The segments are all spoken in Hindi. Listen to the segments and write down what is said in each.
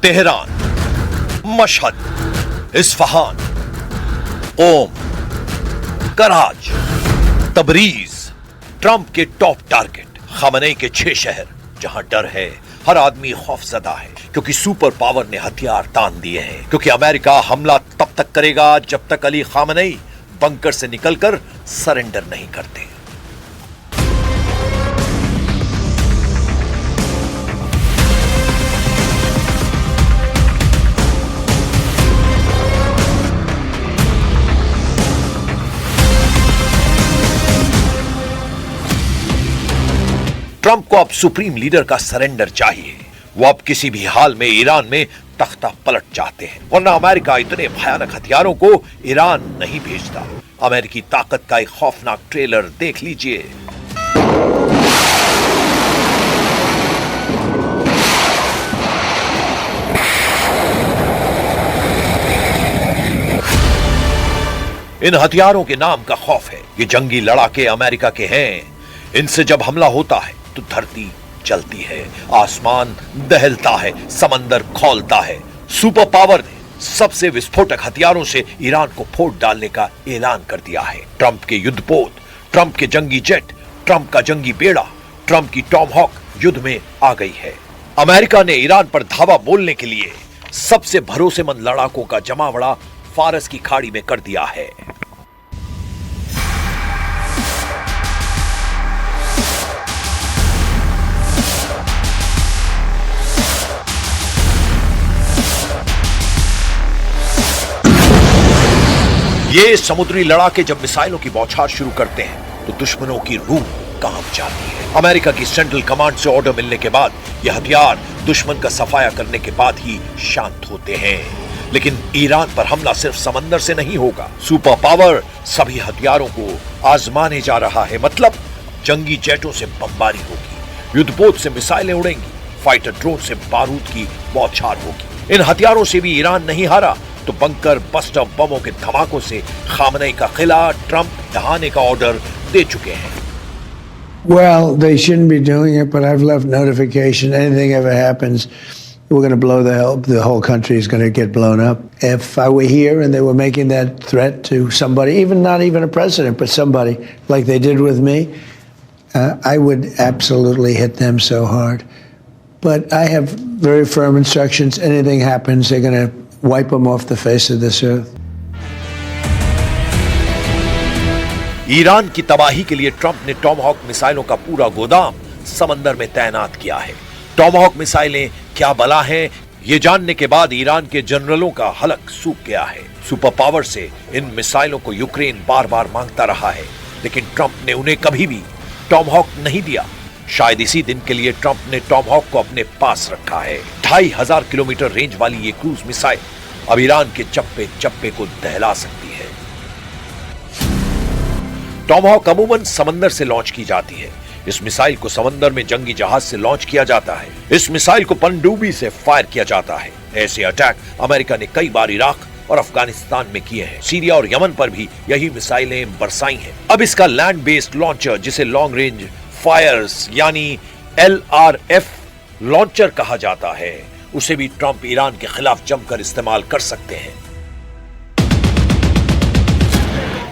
तेहरान, मशहद, इस्फहान, ओम, कराच, तबरीज ट्रंप के टॉप टारगेट। खामनेई के 6 शहर जहां डर है, हर आदमी खौफजदा है, क्योंकि सुपर पावर ने हथियार तान दिए हैं। क्योंकि अमेरिका हमला तब तक करेगा जब तक अली खामनेई बंकर से निकलकर सरेंडर नहीं करते। ट्रंप को अब सुप्रीम लीडर का सरेंडर चाहिए। वो अब किसी भी हाल में ईरान में तख्ता पलट चाहते हैं, वरना अमेरिका इतने भयानक हथियारों को ईरान नहीं भेजता। अमेरिकी ताकत का एक खौफनाक ट्रेलर देख लीजिए। इन हथियारों के नाम का खौफ है। ये जंगी लड़ाके अमेरिका के हैं। इनसे जब हमला होता है तो धरती चलती है, आसमान दहलता है, समंदर खौलता है। सुपर पावर ने सबसे विस्फोटक हथियारों से ईरान को फोड़ डालने का ऐलान कर दिया है। ट्रंप के युद्धपोत, ट्रंप के जंगी जेट, ट्रंप का जंगी बेड़ा, ट्रंप की टॉमहॉक युद्ध में आ गई है। अमेरिका ने ईरान पर धावा बोलने के लिए सबसे भरोसेमंद लड़ाकों का जमावड़ा फारस की खाड़ी में कर दिया है। ये समुद्री लड़ाके जब मिसाइलों की बौछार शुरू करते हैं तो दुश्मनों की रूह कांप जाती है। अमेरिका की सेंट्रल कमांड से ऑर्डर मिलने के बाद ये हथियार दुश्मन का सफाया करने के बाद ही शांत होते हैं। लेकिन ईरान पर हमला सिर्फ समंदर से नहीं होगा। सुपर पावर सभी हथियारों को आजमाने जा रहा है। मतलब जंगी जेटों से बमबारी होगी, युद्धपोत से मिसाइलें उड़ेंगी, फाइटर ड्रोन से बारूद की बौछार होगी। इन हथियारों से भी ईरान नहीं हारा तो बंकर बस्टर बमों के धमाकों से खामनेई का किला ट्रंप ढहाने का ऑर्डर दे चुके हैं। Well, they shouldn't be doing it, but I've left notification. Anything ever happens, we're going to blow the whole country is going to get blown up. If I were here and they were making that threat to somebody, even not even a president, but somebody like they did with me, I would absolutely hit them so hard. But I have very firm instructions. Anything happens, they're going to wipe them off the face of this earth. Iran की तबाही के लिए ट्रंप ने टॉमहॉक मिसाइलों का पूरा गोदाम समंदर में तैनात किया है। टॉमहॉक मिसाइलें क्या बला हैं, ये जानने के बाद ईरान के जनरलों का हलक सूख गया है। सुपर पावर से इन मिसाइलों को यूक्रेन बार बार मांगता रहा है, लेकिन ट्रंप ने उन्हें कभी भी टॉमहॉक नहीं दिया। शायद इसी दिन के लिए ट्रंप ने टॉमहॉक को अपने पास रखा है। 2500 किलोमीटर रेंज वाली ये क्रूज मिसाइल अब ईरान के चप्पे चप्पे को दहला सकती है। टॉमहॉक अमूमन समंदर से लॉन्च की जाती है। इस मिसाइल को समंदर में जंगी जहाज से लॉन्च किया जाता है। इस मिसाइल को पनडुब्बी से फायर किया जाता है। ऐसे अटैक अमेरिका ने कई बार इराक और अफगानिस्तान में किए हैं। सीरिया और यमन पर भी यही मिसाइलें बरसाई हैं। अब इसका लैंड बेस्ड लॉन्चर, जिसे लॉन्ग रेंज फायर्स यानी LRF लॉन्चर कहा जाता है, उसे भी ट्रंप ईरान के खिलाफ जमकर इस्तेमाल कर सकते हैं।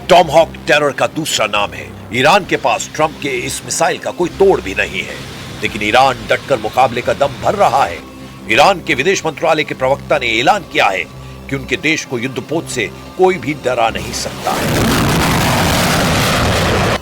टॉमहॉक टेरर का दूसरा नाम है। ईरान के पास ट्रंप के इस मिसाइल का कोई तोड़ भी नहीं है, लेकिन ईरान डटकर मुकाबले का दम भर रहा है। ईरान के विदेश मंत्रालय के प्रवक्ता ने ऐलान किया है कि उनके देश को युद्धपोत से कोई भी डरा नहीं सकता है।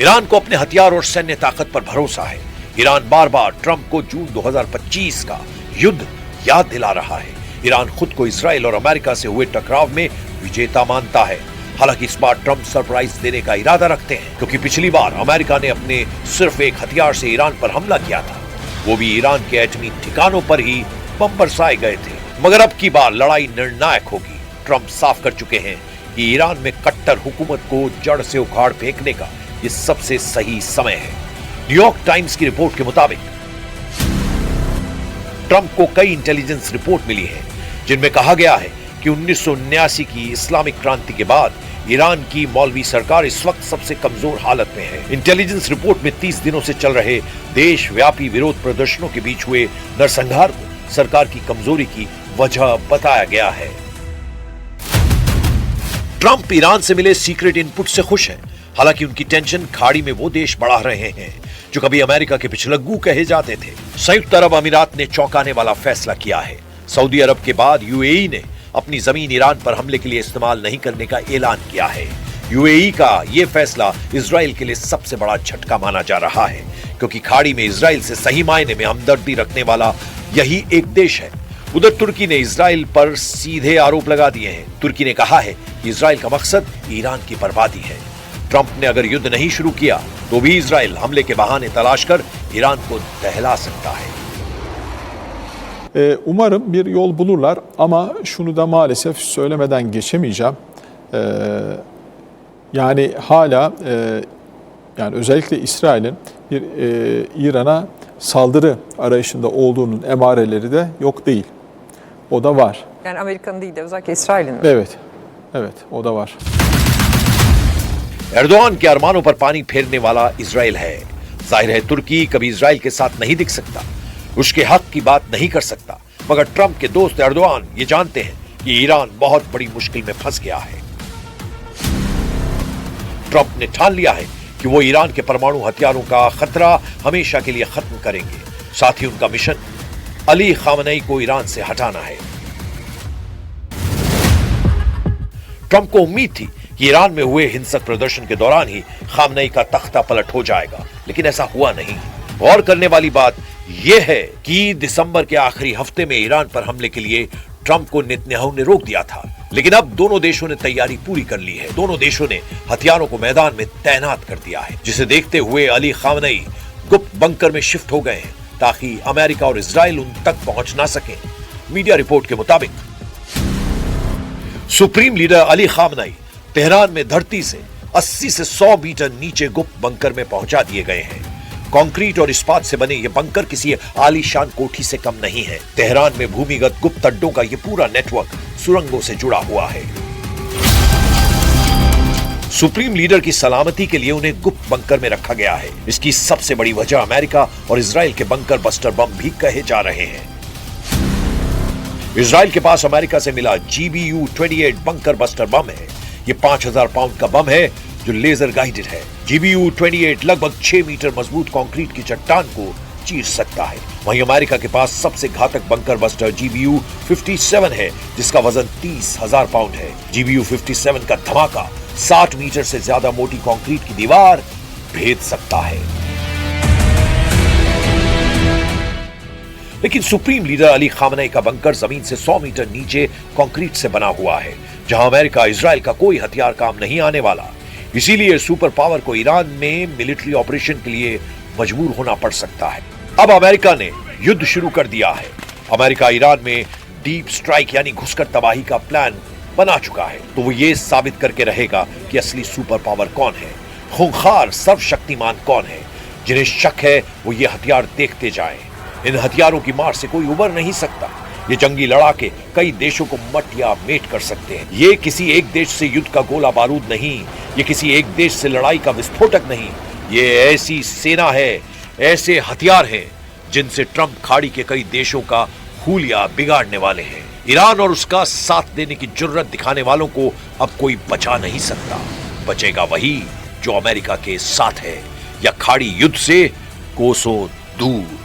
ईरान को अपने हथियार और सैन्य ताकत पर भरोसा है। ईरान बार बार ट्रंप को जून 2025 का युद्ध याद दिला रहा है। ईरान खुद को इजराइल और अमेरिका से हुए टकराव में विजेता मानता है। हालांकि इस बार ट्रंप सरप्राइज देने का इरादा रखते हैं, क्योंकि पिछली बार अमेरिका ने अपने सिर्फ एक हथियार से ईरान पर हमला किया था। वो भी ईरान के एटमी ठिकानों पर ही बम बरसाए गए थे। मगर अब की बार लड़ाई निर्णायक होगी। ट्रंप साफ कर चुके हैं कि ईरान में कट्टर हुकूमत को जड़ से उखाड़ फेंकने का ये सबसे सही समय है। न्यूयॉर्क टाइम्स की रिपोर्ट के मुताबिक ट्रंप को कई इंटेलिजेंस रिपोर्ट मिली है जिनमें कहा गया है कि 1979 की इस्लामिक क्रांति के बाद ईरान की मौलवी सरकार इस वक्त सबसे कमजोर हालत में है। इंटेलिजेंस रिपोर्ट में 30 दिनों से चल रहे देशव्यापी विरोध प्रदर्शनों के बीच हुए नरसंहार को सरकार की कमजोरी की वजह बताया गया है। ट्रंप ईरान से मिले सीक्रेट इनपुट से खुश हैं। हालांकि उनकी टेंशन खाड़ी में वो देश बढ़ा रहे हैं जो कभी अमेरिका के पिछलग्गू कहे जाते थे। संयुक्त अरब अमीरात ने चौंकाने वाला फैसला किया है। सऊदी अरब के बाद यूएई ने अपनी जमीन ईरान पर हमले के लिए इस्तेमाल नहीं करने का ऐलान किया है। यूएई का यह फैसला इजराइल के लिए सबसे बड़ा झटका माना जा रहा है, क्योंकि खाड़ी में इजराइल से सही मायने में हमदर्दी रखने वाला यही एक देश है। उधर तुर्की ने इजराइल पर सीधे आरोप लगा दिए हैं। तुर्की ने कहा है कि इजराइल का मकसद ईरान की बर्बादी है। ट्रंप ने अगर युद्ध नहीं शुरू किया तो भी इजराइल हमले के बहाने तलाश कर ईरान को दहला सकता है। Umarım bir yol bulurlar ama şunu da maalesef söylemeden geçemeyeceğim. Yani hala yani özellikle İsrail'in bir İran'a saldırı arayışında olduğunun emareleri de yok değil. O da var. Yani Amerika'nın değil de özellikle İsrail'in mi? Evet. Evet, o da var. Erdogan के अरमानों पर पानी फेरने वाला इजराइल है। जाहिर है तुर्की कभी इजराइल के साथ नहीं दिख सकता, उसके हक की बात नहीं कर सकता, मगर ट्रंप के दोस्त एर्दोआन ये जानते हैं कि ईरान बहुत बड़ी मुश्किल में फंस गया है। ट्रंप ने ठान लिया है कि वो ईरान के परमाणु हथियारों का खतरा हमेशा के लिए खत्म करेंगे। साथ ही उनका मिशन अली खामनेई को ईरान से हटाना है। ट्रंप को उम्मीद थी कि ईरान में हुए हिंसक प्रदर्शन के दौरान ही खामनेई का तख्ता पलट हो जाएगा, लेकिन ऐसा हुआ नहीं। गौर करने वाली बात यह है कि दिसंबर के आखिरी हफ्ते में ईरान पर हमले के लिए ट्रंप को नेतन्याहू ने रोक दिया था, लेकिन अब दोनों देशों ने तैयारी पूरी कर ली है। दोनों देशों ने हथियारों को मैदान में तैनात कर दिया है, जिसे देखते हुए अली खामनेई गुप्त बंकर में शिफ्ट हो गए हैं ताकि अमेरिका और इजराइल उन तक पहुंच ना सके। मीडिया रिपोर्ट के मुताबिक supreme leader Ali Khamenei Tehran में धरती से 80 से 100 मीटर नीचे गुप्त बंकर में पहुंचा दिए गए हैं। कंक्रीट और इस्पात से बने ये बंकर किसी आलीशान कोठी से कम नहीं है। तेहरान में भूमिगत गुप्त अड्डों का ये पूरा नेटवर्क सुरंगों से जुड़ा हुआ है। सुप्रीम लीडर की सलामती के लिए उन्हें गुप्त बंकर में रखा गया है। इसकी सबसे बड़ी वजह अमेरिका और इजराइल के बंकर बस्टर बम भी कहे जा रहे हैं। इजराइल के पास अमेरिका से मिला GBU-28 बंकर बस्टर बम है। ये 5000 पाउंड का बम है जो लेजर गाइडेड है। GBU-28 लगभग 6 मीटर मजबूत कंक्रीट की चट्टान को चीर सकता है। वहीं अमेरिका के पास सबसे घातक बंकर बस्टर GBU-57 है, जिसका वजन 30,000 पाउंड है। GBU-57 का धमाका 60 मीटर से ज्यादा मोटी कंक्रीट की दीवार भेद सकता है। लेकिन सुप्रीम लीडर अली खामनेई का बंकर जमीन से 100 मीटर नीचे कंक्रीट से बना हुआ है, जहां अमेरिका इजराइल का कोई हथियार काम नहीं आने वाला। इसीलिए सुपर पावर को ईरान में मिलिट्री ऑपरेशन के लिए मजबूर होना पड़ सकता है। अब अमेरिका ने युद्ध शुरू कर दिया है। अमेरिका ईरान में डीप स्ट्राइक यानी घुसकर तबाही का प्लान बना चुका है, तो वो ये साबित करके रहेगा कि असली सुपर पावर कौन है, खूंखार सर्वशक्तिमान कौन है। जिन्हें शक है वो ये हथियार देखते जाएं। इन हथियारों की मार से कोई उबर नहीं सकता। ये जंगी लड़ाके कई देशों को मट या मेट कर सकते हैं। ये किसी एक देश से युद्ध का गोला बारूद नहीं, ये किसी एक देश से लड़ाई का विस्फोटक नहीं। ये ऐसी सेना है, ऐसे हथियार हैं जिनसे ट्रंप खाड़ी के कई देशों का हुलिया बिगाड़ने वाले हैं। ईरान और उसका साथ देने की जुर्रत दिखाने वालों को अब कोई बचा नहीं सकता। बचेगा वही जो अमेरिका के साथ है या खाड़ी युद्ध से कोसों दूर।